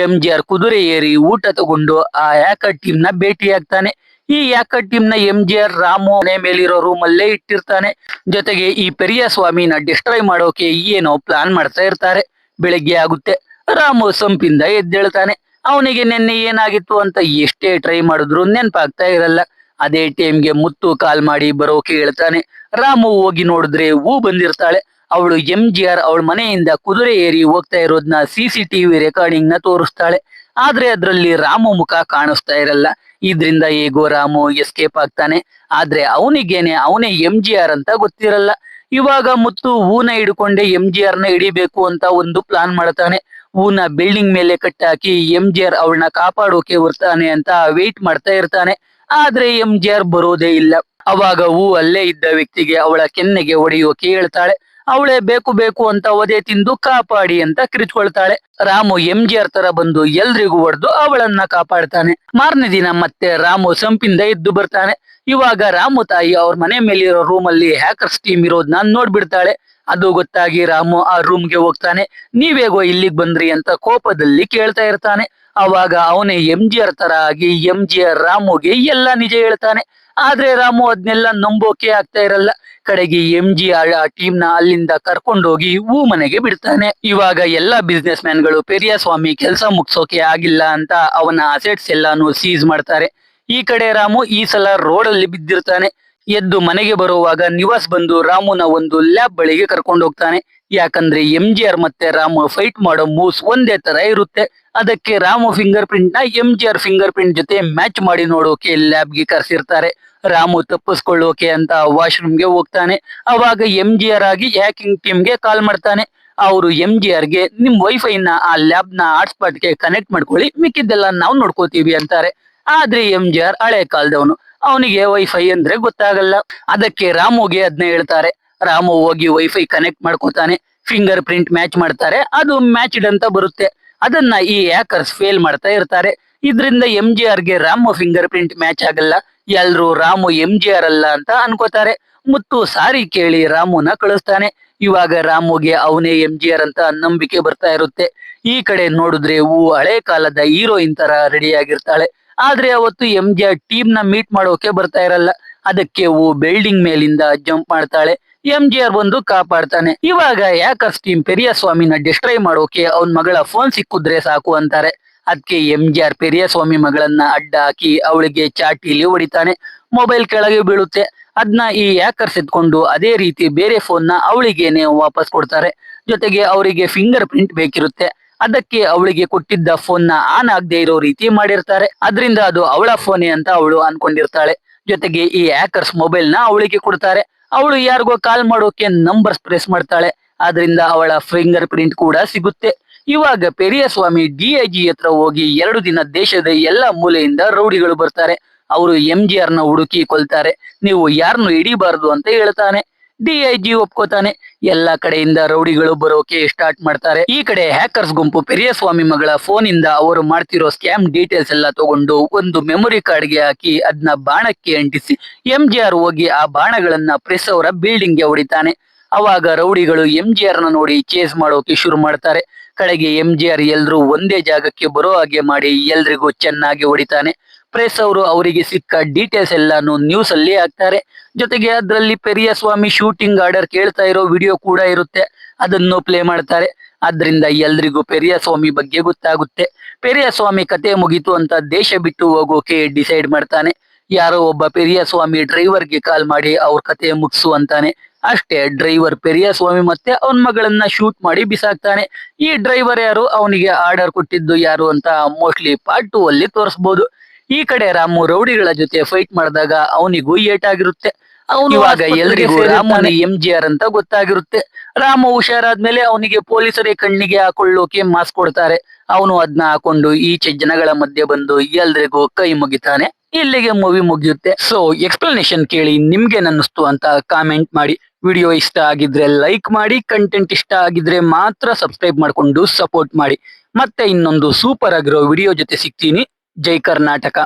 MGR ಕುದುರೆ ಏರಿ ಊಟ ತಗೊಂಡು ಆ ಹ್ಯಾಕರ್ ಟೀಮ್ ನ ಭೇಟಿ ಆಗ್ತಾನೆ. ಈ ಹ್ಯಾಕರ್ ಟೀಮ್ ನ MGR ರಾಮು ಮನೆ ಮೇಲಿರೋ ರೂಮ್ ಅಲ್ಲೇ ಇಟ್ಟಿರ್ತಾನೆ. ಜೊತೆಗೆ ಈ ಪೆರಿಯಸ್ವಾಮಿನ ಡಿಸ್ಟ್ರಾಯ್ ಮಾಡೋಕೆ ಏನೋ ಪ್ಲಾನ್ ಮಾಡ್ತಾ ಇರ್ತಾರೆ. ಬೆಳಿಗ್ಗೆ ಆಗುತ್ತೆ. ರಾಮು ಸಂಪಿಂದ ಎದ್ದೇಳ್ತಾನೆ. ಅವನಿಗೆ ನಿನ್ನೆ ಏನಾಗಿತ್ತು ಅಂತ ಎಷ್ಟೇ ಟ್ರೈ ಮಾಡಿದ್ರು ನೆನ್ಪಾಗ್ತಾ ಇರಲ್ಲ. ಅದೇ ಟೈಮ್ಗೆ ಮುತ್ತು ಕಾಲ್ ಮಾಡಿ ಬರೋಕೆ ಹೇಳ್ತಾನೆ. ರಾಮು ಹೋಗಿ ನೋಡಿದ್ರೆ ಹೂ ಬಂದಿರ್ತಾಳೆ. ಅವಳು MGR ಅವಳ ಮನೆಯಿಂದ ಕುದುರೆ ಏರಿ ಹೋಗ್ತಾ ಇರೋದನ್ನ CCTV ರೆಕಾರ್ಡಿಂಗ್ ನ ತೋರಿಸ್ತಾಳೆ. ಆದ್ರೆ ಅದ್ರಲ್ಲಿ ರಾಮು ಮುಖ ಕಾಣಿಸ್ತಾ ಇರಲ್ಲ. ಇದ್ರಿಂದ ಹೇಗೋ ರಾಮು ಎಸ್ಕೇಪ್ ಆಗ್ತಾನೆ. ಆದ್ರೆ ಅವನಿಗೇನೆ ಅವನೇ MGR ಅಂತ ಗೊತ್ತಿರಲ್ಲ. ಇವಾಗ ಮುತ್ತು ಹೂನ ಹಿಡ್ಕೊಂಡೆ MGR ನ ಹಿಡಿಬೇಕು ಅಂತ ಒಂದು ಪ್ಲಾನ್ ಮಾಡ್ತಾನೆ. ಹೂನ ಬಿಲ್ಡಿಂಗ್ ಮೇಲೆ ಕಟ್ಟಾಕಿ MGR ಅವಳನ್ನ ಕಾಪಾಡೋಕೆ ಬರ್ತಾನೆ ಅಂತ ವೇಟ್ ಮಾಡ್ತಾ ಇರ್ತಾನೆ. ಆದ್ರೆ MGR ಬರೋದೇ ಇಲ್ಲ. ಅವಾಗ ಹೂ ಅಲ್ಲೇ ಇದ್ದ ವ್ಯಕ್ತಿಗೆ ಅವಳ ಕೆನ್ನೆಗೆ ಹೊಡೆಯೋಕೆ ಹೇಳ್ತಾಳೆ. ಅವಳೇ ಬೇಕು ಬೇಕು ಅಂತ ಒದೆ ತಿಂದು ಕಾಪಾಡಿ ಅಂತ ಕಿರಿಚ್ಕೊಳ್ತಾಳೆ. ರಾಮು MGR ತರ ಬಂದು ಎಲ್ರಿಗೂ ಹೊಡೆದು ಅವಳನ್ನ ಕಾಪಾಡ್ತಾನೆ. ಮಾರನೇ ದಿನ ಮತ್ತೆ ರಾಮು ಸಂಪಿಂದ ಎದ್ದು ಬರ್ತಾನೆ. ಇವಾಗ ರಾಮು ತಾಯಿ ಅವ್ರ ಮನೆ ಮೇಲಿರೋ ರೂಮ್ ಅಲ್ಲಿ ಹ್ಯಾಕರ್ಸ್ ಟೀಮ್ ಇರೋದ್ನ ನೋಡ್ಬಿಡ್ತಾಳೆ. ಅದು ಗೊತ್ತಾಗಿ ರಾಮು ಆ ರೂಮ್ಗೆ ಹೋಗ್ತಾನೆ. ನೀವೇಗೋ ಇಲ್ಲಿಗೆ ಬಂದ್ರಿ ಅಂತ ಕೋಪದಲ್ಲಿ ಕೇಳ್ತಾ ಇರ್ತಾನೆ. ಅವಾಗ ಅವನೇ MGR ತರ ಆಗಿ MGR ರಾಮುಗೆ ಎಲ್ಲ ನಿಜ ಹೇಳ್ತಾನೆ. ಆದ್ರೆ ರಾಮು ಅದನ್ನೆಲ್ಲ ನಂಬೋಕೆ ಆಗ್ತಾ ಇರಲ್ಲ. ಕಡೆಗೆ MGR ಆ ಟೀಮ್ ನ ಅಲ್ಲಿಂದ ಕರ್ಕೊಂಡೋಗಿ ಹೂ ಮನೆಗೆ ಬಿಡ್ತಾನೆ. ಇವಾಗ ಎಲ್ಲಾ ಬಿಸ್ನೆಸ್ ಮ್ಯಾನ್ ಗಳು ಪೆರಿಯಸ್ವಾಮಿ ಕೆಲಸ ಮುಗ್ಸೋಕೆ ಆಗಿಲ್ಲ ಅಂತ ಅವನ ಅಸೆಟ್ಸ್ ಎಲ್ಲಾನು ಸೀಸ್ ಮಾಡ್ತಾರೆ. ಈ ಕಡೆ ರಾಮು ಈ ಸಲ ರೋಡ್ ಅಲ್ಲಿ ಬಿದ್ದಿರ್ತಾನೆ. ಎದ್ದು ಮನೆಗೆ ಬರುವಾಗ ನಿವಾಸ್ ಬಂದು ರಾಮುನ ಒಂದು ಲ್ಯಾಬ್ ಬಳಿಗೆ ಕರ್ಕೊಂಡು ಹೋಗ್ತಾನೆ. ಯಾಕಂದ್ರೆ MGR ಮತ್ತೆ ರಾಮು ಫೈಟ್ ಮಾಡೋ ಮೂವ್ಸ್ ಒಂದೇ ತರ ಇರುತ್ತೆ. ಅದಕ್ಕೆ ರಾಮು ಫಿಂಗರ್ ಪ್ರಿಂಟ್ ನ MGR ಫಿಂಗರ್ ಪ್ರಿಂಟ್ ಜೊತೆ ಮ್ಯಾಚ್ ಮಾಡಿ ನೋಡೋಕೆ ಲ್ಯಾಬ್ ಗೆ ಕರ್ಸಿರ್ತಾರೆ. ರಾಮು ತಪ್ಪಿಸ್ಕೊಳ್ಳೋಕೆ ಅಂತ ವಾಶ್ರೂಮ್ಗೆ ಹೋಗ್ತಾನೆ. ಅವಾಗ MGR ಆಗಿ ಹ್ಯಾಕಿಂಗ್ ಟೀಮ್ಗೆ ಕಾಲ್ ಮಾಡ್ತಾನೆ. ಅವರು MGR ಗೆ ನಿಮ್ ವೈಫೈ ನ ಆ ಲ್ಯಾಬ್ ನ ಹಾಟ್ಸ್ಪಾಟ್ ಗೆ ಕನೆಕ್ಟ್ ಮಾಡ್ಕೊಳ್ಳಿ, ಮಿಕ್ಕಿದ್ದೆಲ್ಲ ನಾವು ನೋಡ್ಕೋತೀವಿ ಅಂತಾರೆ. ಆದ್ರೆ MGR ಹಳೆ ಕಾಲದವನು, ಅವನಿಗೆ ವೈಫೈ ಅಂದ್ರೆ ಗೊತ್ತಾಗಲ್ಲ. ಅದಕ್ಕೆ ರಾಮುಗೆ ಅದನ್ನ ಹೇಳ್ತಾರೆ. ರಾಮು ಹೋಗಿ ವೈಫೈ ಕನೆಕ್ಟ್ ಮಾಡ್ಕೋತಾನೆ. ಫಿಂಗರ್ ಪ್ರಿಂಟ್ ಮ್ಯಾಚ್ ಮಾಡ್ತಾರೆ. ಅದು ಮ್ಯಾಚ್ಡ್ ಅಂತ ಬರುತ್ತೆ. ಅದನ್ನ ಈ ಹ್ಯಾಕರ್ಸ್ ಫೇಲ್ ಮಾಡ್ತಾ ಇರ್ತಾರೆ. ಇದ್ರಿಂದ MGR ಗೆ ರಾಮು ಫಿಂಗರ್ ಪ್ರಿಂಟ್ ಮ್ಯಾಚ್ ಆಗಲ್ಲ. ಎಲ್ರು ರಾಮು MGR ಅಲ್ಲ ಅಂತ ಅನ್ಕೋತಾರೆ. ಮುತ್ತು ಸಾರಿ ಕೇಳಿ ರಾಮುನ ಕಳಿಸ್ತಾನೆ. ಇವಾಗ ರಾಮುಗೆ ಅವನೇ MGR ಅಂತ ನಂಬಿಕೆ ಬರ್ತಾ ಇರುತ್ತೆ. ಈ ಕಡೆ ನೋಡಿದ್ರೆ ಹಳೆ ಕಾಲದ ಹೀರೋಯಿನ್ ತರ ರೆಡಿ ಆಗಿರ್ತಾಳೆ. ಆದ್ರೆ ಅವತ್ತು MGR ಟೀಮ್ ನ ಮೀಟ್ ಮಾಡೋಕೆ ಬರ್ತಾ ಇರಲ್ಲ. ಅದಕ್ಕೆ ಬಿಲ್ಡಿಂಗ್ ಮೇಲಿಂದ ಜಂಪ್ ಮಾಡ್ತಾಳೆ. MGR ಬಂದು ಕಾಪಾಡ್ತಾನೆ. ಇವಾಗ ಯಾಕರ್ಸ್ ಟೀಮ್ ಪೆರಿಯಸ್ವಾಮಿನ ಡಿಸ್ಟ್ರೈ ಮಾಡೋಕೆ ಅವನ್ ಮಗಳ ಫೋನ್ ಸಿಕ್ಕಿದ್ರೆ ಸಾಕು ಅಂತಾರೆ. ಅದಕ್ಕೆ MGR ಪೆರಿಯಸ್ವಾಮಿ ಮಗಳನ್ನ ಅಡ್ಡ ಹಾಕಿ ಅವಳಿಗೆ ಚಾಟಿಲಿ ಹೊಡಿತಾನೆ. ಮೊಬೈಲ್ ಕೆಳಗೆ ಬೀಳುತ್ತೆ. ಅದನ್ನ ಈ ಹ್ಯಾಕರ್ಸ್ ಎತ್ಕೊಂಡು ಅದೇ ರೀತಿ ಬೇರೆ ಫೋನ್ ನ ಅವಳಿಗೇನೆ ವಾಪಸ್ ಕೊಡ್ತಾರೆ. ಜೊತೆಗೆ ಅವರಿಗೆ ಫಿಂಗರ್ ಪ್ರಿಂಟ್ ಬೇಕಿರುತ್ತೆ. ಅದಕ್ಕೆ ಅವಳಿಗೆ ಕೊಟ್ಟಿದ್ದ ಫೋನ್ ನ ಆನ್ ಆಗದೆ ಇರೋ ರೀತಿ ಮಾಡಿರ್ತಾರೆ. ಅದರಿಂದ ಅದು ಅವಳ ಫೋನೇ ಅಂತ ಅವಳು ಅನ್ಕೊಂಡಿರ್ತಾಳೆ. ಜೊತೆಗೆ ಈ ಹ್ಯಾಕರ್ಸ್ ಮೊಬೈಲ್ ನ ಅವಳಿಗೆ ಕೊಡ್ತಾರೆ. ಅವಳು ಯಾರಿಗೋ ಕಾಲ್ ಮಾಡೋಕೆ ನಂಬರ್ಸ್ ಪ್ರೆಸ್ ಮಾಡ್ತಾಳೆ. ಆದ್ರಿಂದ ಅವಳ ಫಿಂಗರ್ ಪ್ರಿಂಟ್ ಕೂಡ ಸಿಗುತ್ತೆ. ಇವಾಗ ಪೆರಿಯಸ್ವಾಮಿ DIG ಹತ್ರ ಹೋಗಿ 2 ದಿನ ದೇಶದ ಎಲ್ಲಾ ಮೂಲೆಯಿಂದ ರೌಡಿಗಳು ಬರ್ತಾರೆ. ಅವರು MGR ನ ಹುಡುಕಿ ಕೊಲ್ತಾರೆ. ನೀವು ಯಾರನ್ನು ಹಿಡಿಬಾರ್ದು ಅಂತ ಹೇಳ್ತಾನೆ. DIG ಒಪ್ಕೋತಾನೆ. ಎಲ್ಲಾ ಕಡೆಯಿಂದ ರೌಡಿಗಳು ಬರೋಕೆ ಸ್ಟಾರ್ಟ್ ಮಾಡ್ತಾರೆ. ಈ ಕಡೆ ಹ್ಯಾಕರ್ಸ್ ಗುಂಪು ಪೆರಿಯಸ್ವಾಮಿ ಮಗಳ ಫೋನ್ ಇಂದ ಅವರು ಮಾಡ್ತಿರೋ ಸ್ಕ್ಯಾಮ್ ಡೀಟೇಲ್ಸ್ ಎಲ್ಲ ತಗೊಂಡು ಒಂದು ಮೆಮೊರಿ ಕಾರ್ಡ್ಗೆ ಹಾಕಿ ಅದನ್ನ ಬಾಣಕ್ಕೆ ಅಂಟಿಸಿ MGR ಹೋಗಿ ಆ ಬಾಣಗಳನ್ನ ಪ್ರೆಸ್ ಅವರ ಬಿಲ್ಡಿಂಗ್ ಗೆ ಹೊಡಿತಾನೆ. ಅವಾಗ ರೌಡಿಗಳು MGR ನ ನೋಡಿ ಚೇಸ್ ಮಾಡೋಕೆ ಶುರು ಮಾಡ್ತಾರೆ. ಕಡೆಗೆ MGR ಎಲ್ರು ಒಂದೇ ಜಾಗಕ್ಕೆ ಬರೋ ಹಾಗೆ ಮಾಡಿ ಎಲ್ರಿಗೂ ಚೆನ್ನಾಗಿ ಹೊಡಿತಾನೆ. ಪ್ರೆಸ್ ಅವರು ಅವರಿಗೆ ಸಿಕ್ಕ ಡೀಟೇಲ್ಸ್ ಎಲ್ಲಾನು ನ್ಯೂಸ್ ಅಲ್ಲಿ ಹಾಕ್ತಾರೆ. ಜೊತೆಗೆ ಅದರಲ್ಲಿ ಪೆರಿಯಸ್ವಾಮಿ ಶೂಟಿಂಗ್ ಆರ್ಡರ್ ಕೇಳ್ತಾ ಇರೋ ವಿಡಿಯೋ ಕೂಡ ಇರುತ್ತೆ. ಅದನ್ನು ಪ್ಲೇ ಮಾಡ್ತಾರೆ. ಆದ್ರಿಂದ ಎಲ್ರಿಗೂ ಪೆರಿಯಸ್ವಾಮಿ ಬಗ್ಗೆ ಗೊತ್ತಾಗುತ್ತೆ. ಪೆರಿಯಸ್ವಾಮಿ ಕತೆ ಮುಗೀತು ಅಂತ ದೇಶ ಬಿಟ್ಟು ಹೋಗೋಕೆ ಡಿಸೈಡ್ ಮಾಡ್ತಾನೆ. ಯಾರೋ ಒಬ್ಬ ಪೆರಿಯಸ್ವಾಮಿ ಡ್ರೈವರ್ಗೆ ಕಾಲ್ ಮಾಡಿ ಅವ್ರ ಕತೆ ಮುಗಿಸು ಅಂತಾನೆ. ಅಷ್ಟೇ ಡ್ರೈವರ್ ಪೆರಿಯಸ್ವಾಮಿ ಮತ್ತೆ ಅವನ ಮಗಳನ್ನ ಶೂಟ್ ಮಾಡಿ ಬಿಸಾಕ್ತಾನೆ. ಈ ಡ್ರೈವರ್ ಯಾರು, ಅವನಿಗೆ ಆರ್ಡರ್ ಕೊಟ್ಟಿದ್ದು ಯಾರು ಅಂತ ಮೋಸ್ಟ್ಲಿ ಪಾರ್ಟ್ 2 ಅಲ್ಲಿ ತೋರಿಸಬಹುದು. ಈ ಕಡೆ ರಾಮು ರೌಡಿಗಳ ಜೊತೆ ಫೈಟ್ ಮಾಡಿದಾಗ ಅವನಿಗೂ ಏಟಾಗಿರುತ್ತೆ. ಅವನು ಇವಾಗ ಎಲ್ರಿಗೂ ರಾಮನ MGR ಅಂತ ಗೊತ್ತಾಗಿರುತ್ತೆ. ರಾಮು ಹುಷಾರಾದ್ಮೇಲೆ ಅವನಿಗೆ ಪೊಲೀಸರೇ ಕಣ್ಣಿಗೆ ಹಾಕೊಳ್ಳೋಕೆ ಮಾಸ್ಕ್ ಕೊಡ್ತಾರೆ. ಅವನು ಅದನ್ನ ಹಾಕೊಂಡು ಈಚೆ ಜನಗಳ ಮಧ್ಯೆ ಬಂದು ಎಲ್ರಿಗೂ ಕೈ ಮುಗಿತಾನೆ. ಇಲ್ಲಿಗೆ ಮೂವಿ ಮುಗಿಯುತ್ತೆ. ಸೊ ಎಕ್ಸ್ಪ್ಲನೇಷನ್ ಕೇಳಿ ನಿಮ್ಗೆ ಅನ್ನಿಸ್ತು ಅಂತ ಕಾಮೆಂಟ್ ಮಾಡಿ. ವಿಡಿಯೋ ಇಷ್ಟ ಆಗಿದ್ರೆ ಲೈಕ್ ಮಾಡಿ. ಕಂಟೆಂಟ್ ಇಷ್ಟ ಆಗಿದ್ರೆ ಮಾತ್ರ ಸಬ್ಸ್ಕ್ರೈಬ್ ಮಾಡ್ಕೊಂಡು ಸಪೋರ್ಟ್ ಮಾಡಿ. ಮತ್ತೆ ಇನ್ನೊಂದು ಸೂಪರ್ ಆಗಿರೋ ವಿಡಿಯೋ ಜೊತೆ ಸಿಗ್ತೀನಿ. ಜೈ ಕರ್ನಾಟಕ.